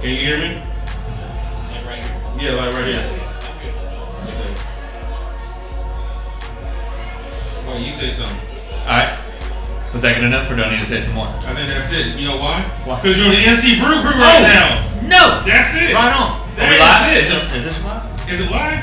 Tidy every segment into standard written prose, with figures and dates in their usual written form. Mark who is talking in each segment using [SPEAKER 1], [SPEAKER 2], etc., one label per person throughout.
[SPEAKER 1] Can you hear me?
[SPEAKER 2] Like right here.
[SPEAKER 1] Yeah, like right here.
[SPEAKER 2] Okay.
[SPEAKER 1] Well, you say something.
[SPEAKER 2] Alright. Was that good enough or do I need to say some more?
[SPEAKER 1] I think that's it. You know why?
[SPEAKER 2] Why?
[SPEAKER 1] Because you're on the NC Brew Crew right now.
[SPEAKER 2] No!
[SPEAKER 1] That's it.
[SPEAKER 2] Right on.
[SPEAKER 1] That
[SPEAKER 2] Are we live?
[SPEAKER 1] is it.
[SPEAKER 2] Is this live?
[SPEAKER 1] Is it live?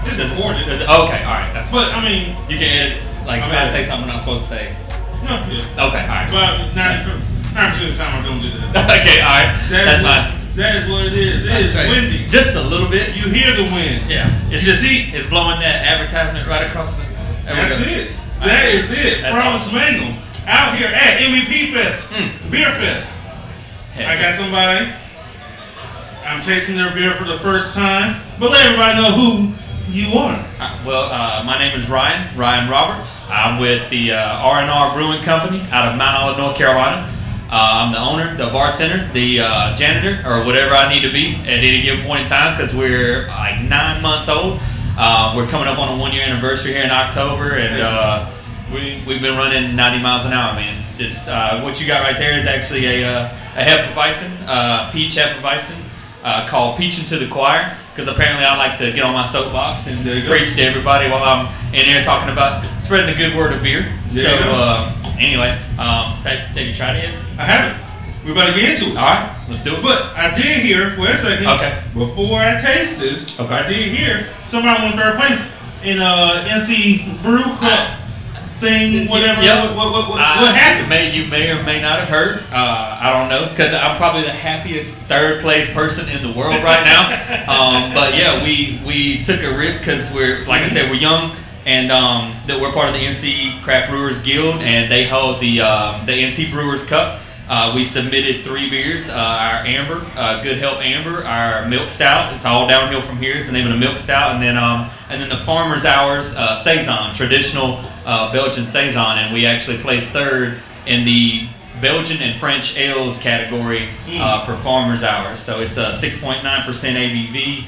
[SPEAKER 1] It's recorded.
[SPEAKER 2] Okay, alright. That's
[SPEAKER 1] But, I mean...
[SPEAKER 2] You can edit, like, if I say something I'm not supposed to say.
[SPEAKER 1] No, yeah.
[SPEAKER 2] Okay, alright.
[SPEAKER 1] But 90% of the time I don't do that.
[SPEAKER 2] Okay, alright. That's fine.
[SPEAKER 1] That is what it is. It is windy.
[SPEAKER 2] Just a little bit.
[SPEAKER 1] You hear the wind.
[SPEAKER 2] Yeah. It's it's blowing that advertisement right across the...
[SPEAKER 1] That's it. That is it. Promise
[SPEAKER 2] awesome.
[SPEAKER 1] Mangle. Out here at MVP Fest. Beer Fest. I got somebody. I'm tasting their beer for the first time. But let everybody know who you are.
[SPEAKER 2] My name is Ryan Roberts. I'm with the R&R Brewing Company out of Mount Olive, North Carolina. I'm the owner, the bartender, the janitor, or whatever I need to be at any given point in time because we're like 9 months old. We're coming up on a 1 year anniversary here in October, and we've been running 90 miles an hour, man. Just what you got right there is actually a Hefeweizen, peach Hefeweizen, called Peaching to the Choir, because apparently I like to get on my soapbox and preach to everybody while I'm in there talking about spreading the good word of beer. Anyway, have you tried it yet?
[SPEAKER 1] I haven't. We're about to get into it.
[SPEAKER 2] All right, let's do it.
[SPEAKER 1] But I did hear, for a second, before I taste this, I did hear somebody won third place in NC Brew Cup thing, whatever.
[SPEAKER 2] Yep.
[SPEAKER 1] What happened?
[SPEAKER 2] You may or may not have heard. I don't know, because I'm probably the happiest third place person in the world right now. But yeah, we took a risk because we're, like I said, we're young. And that we're part of the NC Craft Brewers Guild, and they hold the NC Brewers Cup. We submitted 3 beers: our Amber, Good Help Amber, our Milk Stout. It's all downhill from here. It's the name of the Milk Stout, and then the Farmer's Hours Saison, traditional Belgian Saison, and we actually placed 3rd in the Belgian and French ales category for Farmer's Hours. So it's a 6.9% ABV.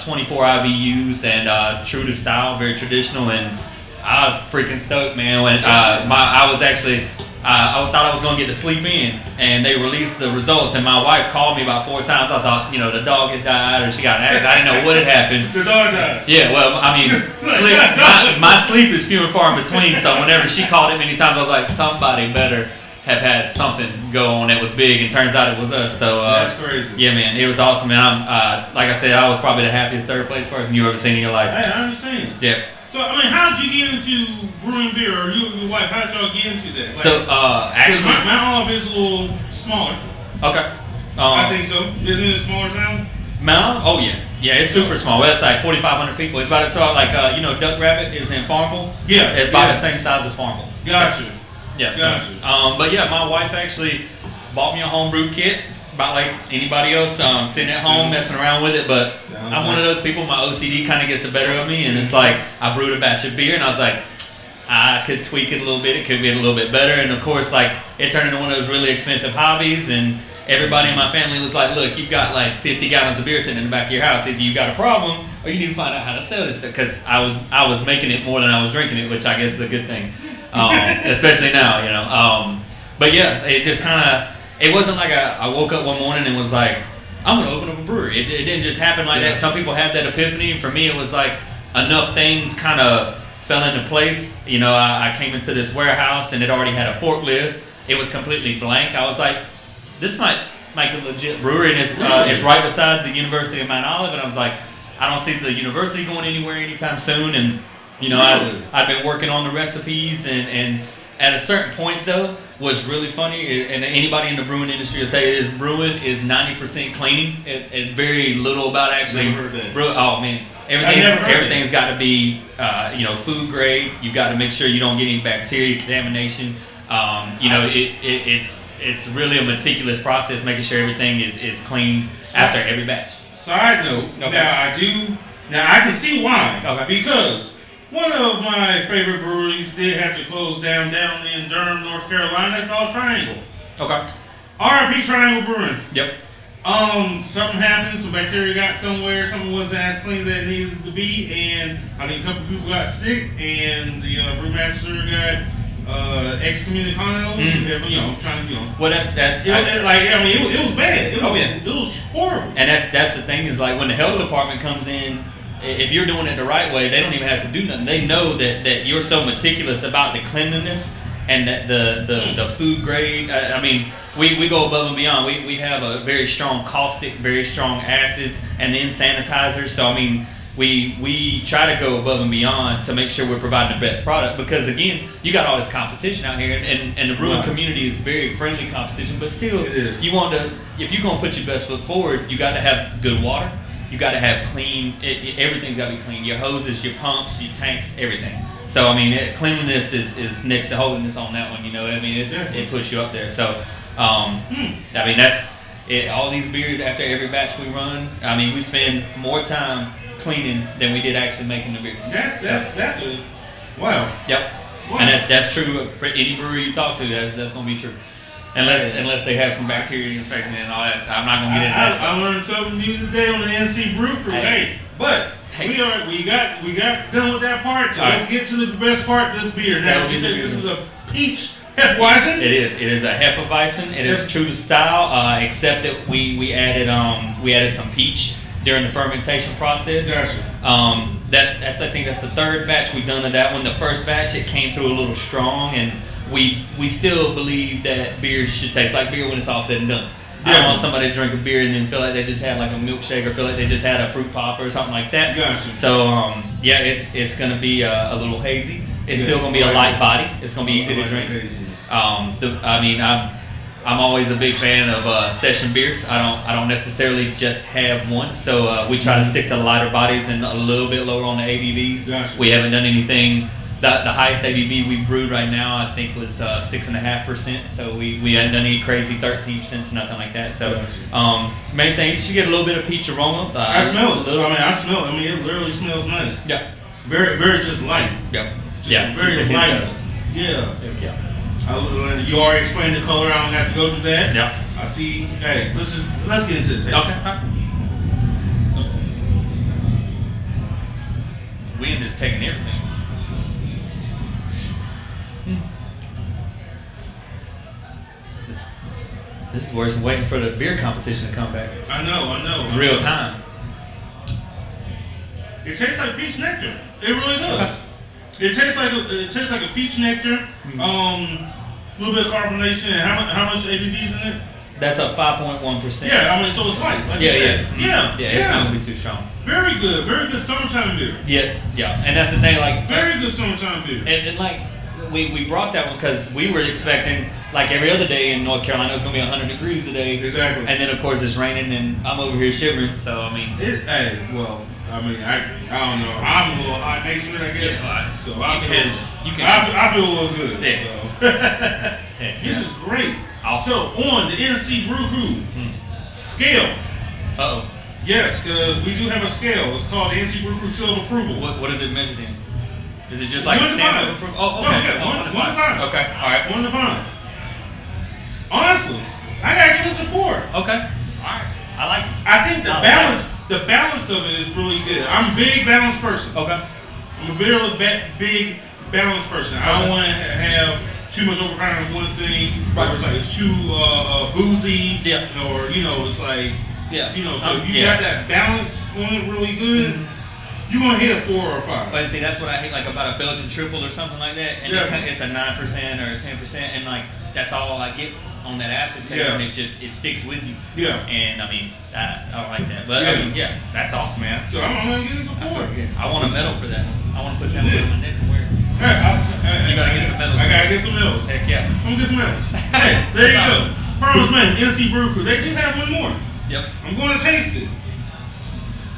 [SPEAKER 2] 24 IBUs, and true to style, very traditional, and I was freaking stoked, man. When I thought I was gonna get to sleep in, and they released the results, and my wife called me about 4 times. I thought, the dog had died or she got accident. I didn't know what had happened.
[SPEAKER 1] The dog died.
[SPEAKER 2] Yeah, well, I mean, my sleep is few and far in between. So whenever she called it many times, I was like, somebody better have had something go on that was big, and turns out it was us. So
[SPEAKER 1] that's crazy.
[SPEAKER 2] Yeah, man, it was awesome, man. I'm like I said, I was probably the happiest third place person you ever seen in your life.
[SPEAKER 1] Hey, I understand.
[SPEAKER 2] Yeah.
[SPEAKER 1] So I mean, how did you get into brewing beer, or you and your wife? How did y'all get into that?
[SPEAKER 2] Actually,
[SPEAKER 1] Mount Olive is a little smaller.
[SPEAKER 2] Okay.
[SPEAKER 1] I think so. Isn't it a smaller town?
[SPEAKER 2] Mount? Oh yeah, it's super small. Well, it's like 4,500 people. It's about Duck Rabbit is in Farmville.
[SPEAKER 1] Yeah.
[SPEAKER 2] It's about the same size as Farmville.
[SPEAKER 1] Gotcha.
[SPEAKER 2] Yeah.
[SPEAKER 1] Gotcha.
[SPEAKER 2] But yeah, my wife actually bought me a homebrew kit, about like anybody else. Sitting at home messing around with it, but I'm one of those people. My OCD kind of gets the better of me, and it's like I brewed a batch of beer, and I was like, I could tweak it a little bit. It could be a little bit better, and of course, like it turned into one of those really expensive hobbies, and everybody in my family was like, look, you've got like 50 gallons of beer sitting in the back of your house. Either you've got a problem, or you need to find out how to sell this stuff. Because I was making it more than I was drinking it, which I guess is a good thing, especially now, But yeah, it just kind of, it wasn't like I woke up one morning and was like, I'm gonna open up a brewery. It didn't just happen like that. Some people have that epiphany, and for me, it was like enough things kind of fell into place. I came into this warehouse and it already had a forklift. It was completely blank. I was like, this might make a legit brewery, and it's right beside the University of Mount Olive, and I was like, I don't see the university going anywhere anytime soon, and I've been working on the recipes, and at a certain point though, what's really funny, and anybody in the brewing industry will tell you, is brewing is 90% cleaning and very little about actually brew. Oh man, everything's got to be food grade. You've got to make sure you don't get any bacteria contamination. It's really a meticulous process, making sure everything is clean after every batch.
[SPEAKER 1] Side note, now I can see why. Because one of my favorite breweries did have to close down in Durham, North Carolina, called Triangle.
[SPEAKER 2] Okay.
[SPEAKER 1] R.I.P. Triangle Brewing.
[SPEAKER 2] Yep.
[SPEAKER 1] Something happened, some bacteria got somewhere, something wasn't as clean as it needed to be, and I think a couple people got sick, and the brewmaster got excommunicado. You know, trying to, you know.
[SPEAKER 2] Well, that's
[SPEAKER 1] it was bad. It was,
[SPEAKER 2] yeah.
[SPEAKER 1] It was horrible.
[SPEAKER 2] And that's the thing is like when the health department comes in, if you're doing it the right way, they don't even have to do nothing. They know that you're so meticulous about the cleanliness and that the food grade. I mean, we go above and beyond. We have a very strong caustic, very strong acids, and then sanitizers. So I mean, we try to go above and beyond to make sure we're providing the best product, because again, you got all this competition out here, and the brewing community is very friendly competition, but still, you want to, if you're going to put your best foot forward, you got to have good water, you got to have clean, everything's got to be clean, your hoses, your pumps, your tanks, everything. So I mean, cleanliness is next to holiness on that one, you know. I mean, it puts you up there. So I mean, that's it. All these beers, after every batch we run, I mean, we spend more time cleaning than we did actually making the beer.
[SPEAKER 1] That's a wow.
[SPEAKER 2] Yep. Wow. And that's true for any brewery you talk to. That's gonna be true. Unless they have some bacteria infection and all that. So I'm not gonna get into that.
[SPEAKER 1] I learned something new today on the NC Brew Crew. We got done with that part. So let's get to the best part. This beer. Now you said this is a peach Hefeweizen.
[SPEAKER 2] It is. It is a Hefeweizen. It is true to style, except that we added some peach during the fermentation process.
[SPEAKER 1] Gotcha.
[SPEAKER 2] That's I think that's the third batch we've done of that one. The first batch, it came through a little strong, and we still believe that beer should taste like beer when it's all said and done. I don't want somebody to drink a beer and then feel like they just had like a milkshake, or feel like they just had a fruit pop or something like that.
[SPEAKER 1] Gotcha.
[SPEAKER 2] So it's gonna be a little hazy. It's still gonna be a light body. It's gonna be easy to drink. I mean, I'm always a big fan of session beers. I don't necessarily just have one. So we try to stick to lighter bodies and a little bit lower on the ABVs.
[SPEAKER 1] Gotcha.
[SPEAKER 2] We haven't done anything. The highest ABV we've brewed right now, I think, was 6.5%. So we hadn't done any crazy 13%, nothing like that. So main thing is you get a little bit of peach aroma.
[SPEAKER 1] I smell it. I smell it. I mean, it literally smells nice.
[SPEAKER 2] Yeah.
[SPEAKER 1] Very, very just light.
[SPEAKER 2] Yep.
[SPEAKER 1] Very light. Yeah. You already explained the color. I don't have to go through that.
[SPEAKER 2] Yeah.
[SPEAKER 1] I see. Hey, let's get into the taste.
[SPEAKER 2] Okay. Wind is taking everything. This is worse than waiting for the beer competition to come back.
[SPEAKER 1] I know.
[SPEAKER 2] It's real time.
[SPEAKER 1] It tastes like peach nectar. It really does. It tastes like a peach nectar. A little bit of carbonation. And how much ABV's in it?
[SPEAKER 2] That's up 5.1%.
[SPEAKER 1] Yeah, I mean, so it's light. Like you said.
[SPEAKER 2] Yeah, it's not gonna be too strong.
[SPEAKER 1] Very good summertime beer.
[SPEAKER 2] Yeah, and that's the thing. Like
[SPEAKER 1] very good summertime beer.
[SPEAKER 2] And like we brought that one because we were expecting, like every other day in North Carolina, it's gonna be 100 degrees today.
[SPEAKER 1] Exactly.
[SPEAKER 2] And then of course it's raining, and I'm over here shivering. So I mean,
[SPEAKER 1] I don't know. I'm a little hot natured, I guess.
[SPEAKER 2] Yeah,
[SPEAKER 1] so I feel a little good.
[SPEAKER 2] Yeah.
[SPEAKER 1] So. This is great.
[SPEAKER 2] Awesome.
[SPEAKER 1] So on the NC Brew Crew scale. Yes, because we do have a scale. It's called the NC Brew Crew Seal of Approval.
[SPEAKER 2] What is it measured in? Is it just like a stamp of approval? Oh, okay.
[SPEAKER 1] No, 1 to 5.
[SPEAKER 2] Okay, all right.
[SPEAKER 1] 1 to 5. Honestly, I gotta give this a 4.
[SPEAKER 2] Okay, all right. I like it.
[SPEAKER 1] I think the balance of it is really good. I'm a big balanced person.
[SPEAKER 2] Okay.
[SPEAKER 1] I'm a big balanced person. I don't want to have too much overpowering one thing, or it's too boozy, or it's like, so if you got that balance on it really good, you're gonna hit a 4 or a 5.
[SPEAKER 2] But see, that's what I hate, like about a Belgian triple or something like that, and it's a 9% or a 10%, and like that's all I get on that aftertaste, and it sticks with you. Yeah. And I mean, I don't like that, but I mean, that's awesome, man.
[SPEAKER 1] So I'm gonna give this a 4.
[SPEAKER 2] I want a medal for that. I want to put that one on my neck and wear it. You gotta get some medals.
[SPEAKER 1] I gotta get some medals.
[SPEAKER 2] Heck yeah.
[SPEAKER 1] I'm gonna get some medals. Hey, there you go. Promise Man, NC Brew Crew. They do have one more.
[SPEAKER 2] Yep.
[SPEAKER 1] I'm going to taste it.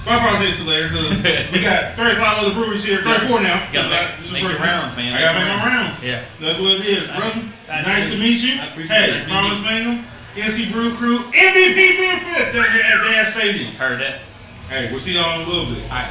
[SPEAKER 1] I'll probably taste it later because we got 35 other breweries here. 34 now.
[SPEAKER 2] You gotta make your rounds, man.
[SPEAKER 1] I gotta make my rounds.
[SPEAKER 2] Yeah.
[SPEAKER 1] That's what it is, brother. Nice to meet you.
[SPEAKER 2] I appreciate it.
[SPEAKER 1] Hey, Promise Man, NC Brew Crew, MVP Beer Fest down here at Dash Stadium.
[SPEAKER 2] Heard that.
[SPEAKER 1] Hey, we'll see y'all in a little bit.
[SPEAKER 2] All right.